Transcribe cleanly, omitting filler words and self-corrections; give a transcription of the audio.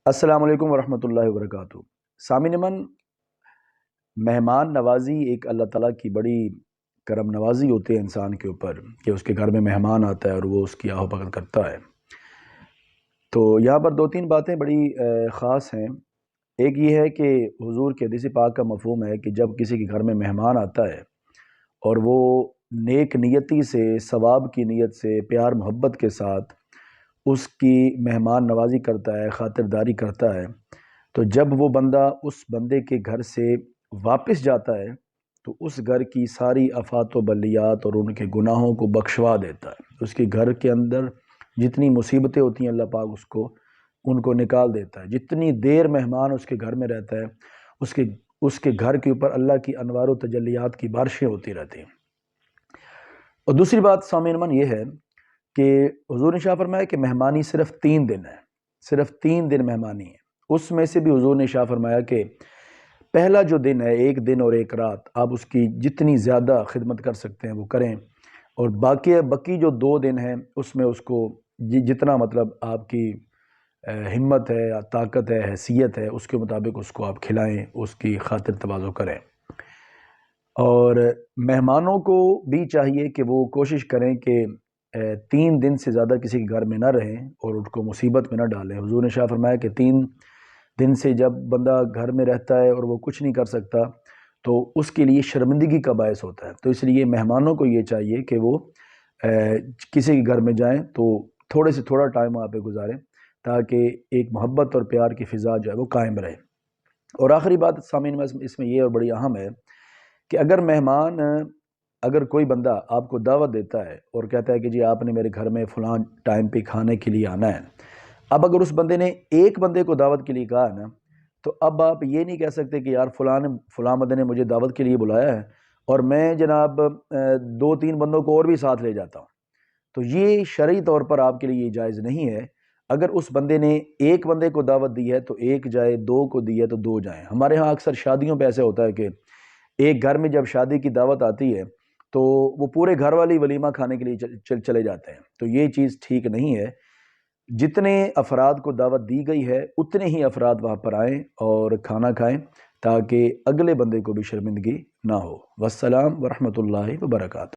السلام علیکم ورحمۃ اللہ وبرکاتہ۔ سامعین من، مہمان نوازی ایک اللہ تعالیٰ کی بڑی کرم نوازی ہوتی ہے انسان کے اوپر کہ اس کے گھر میں مہمان آتا ہے اور وہ اس کی آہو بھگت کرتا ہے۔ تو یہاں پر دو تین باتیں بڑی خاص ہیں۔ ایک یہ ہے کہ حضور کے حدیث پاک کا مفہوم ہے کہ جب کسی کے گھر میں مہمان آتا ہے اور وہ نیک نیتی سے، ثواب کی نیت سے، پیار محبت کے ساتھ اس کی مہمان نوازی کرتا ہے، خاطرداری کرتا ہے، تو جب وہ بندہ اس بندے کے گھر سے واپس جاتا ہے تو اس گھر کی ساری آفات و بلیات اور ان کے گناہوں کو بخشوا دیتا ہے۔ اس کے گھر کے اندر جتنی مصیبتیں ہوتی ہیں اللہ پاک ان کو نکال دیتا ہے۔ جتنی دیر مہمان اس کے گھر میں رہتا ہے اس کے گھر کے اوپر اللہ کی انوار و تجلیات کی بارشیں ہوتی رہتی ہیں۔ اور دوسری بات سامعین من یہ ہے کہ حضور نے شاہ فرمایا کہ مہمانی صرف 3 دن ہے، صرف 3 دن مہمانی ہے۔ اس میں سے بھی حضور نے شاہ فرمایا کہ پہلا جو دن ہے، 1 دن اور 1 رات، آپ اس کی جتنی زیادہ خدمت کر سکتے ہیں وہ کریں، اور باقی جو 2 دن ہیں اس میں اس کو جتنا مطلب آپ کی ہمت ہے، طاقت ہے، حیثیت ہے، اس کے مطابق اس کو آپ کھلائیں، اس کی خاطر تواضع کریں۔ اور مہمانوں کو بھی چاہیے کہ وہ کوشش کریں کہ 3 دن سے زیادہ کسی کے گھر میں نہ رہیں اور ان کو مصیبت میں نہ ڈالیں۔ حضور نے شاہ فرمایا کہ 3 دن سے جب بندہ گھر میں رہتا ہے اور وہ کچھ نہیں کر سکتا تو اس کے لیے شرمندگی کا باعث ہوتا ہے۔ تو اس لیے مہمانوں کو یہ چاہیے کہ وہ کسی کے گھر میں جائیں تو تھوڑے سے تھوڑا ٹائم وہاں پہ گزاریں تاکہ ایک محبت اور پیار کی فضا جو ہے وہ قائم رہے۔ اور آخری بات سامعین اس میں یہ اور بڑی اہم ہے کہ اگر کوئی بندہ آپ کو دعوت دیتا ہے اور کہتا ہے کہ جی آپ نے میرے گھر میں فلاں ٹائم پہ کھانے کے لیے آنا ہے، اب اگر اس بندے نے ایک بندے کو دعوت کے لیے کہا ہے نا، تو اب آپ یہ نہیں کہہ سکتے کہ یار فلاں بندے نے مجھے دعوت کے لیے بلایا ہے اور میں جناب 2-3 بندوں کو اور بھی ساتھ لے جاتا ہوں۔ تو یہ شرعی طور پر آپ کے لیے یہ جائز نہیں ہے۔ اگر اس بندے نے ایک بندے کو دعوت دی ہے تو 1 جائے، 2 کو دی ہے تو 2 جائیں۔ ہمارے ہاں اکثر شادیوں پہ ایسے ہوتا ہے کہ ایک گھر میں جب شادی کی دعوت آتی ہے تو وہ پورے گھر والی ولیمہ کھانے کے لیے چلے جاتے ہیں، تو یہ چیز ٹھیک نہیں ہے۔ جتنے افراد کو دعوت دی گئی ہے اتنے ہی افراد وہاں پر آئیں اور کھانا کھائیں تاکہ اگلے بندے کو بھی شرمندگی نہ ہو۔ والسلام ورحمۃ اللہ وبرکاتہ۔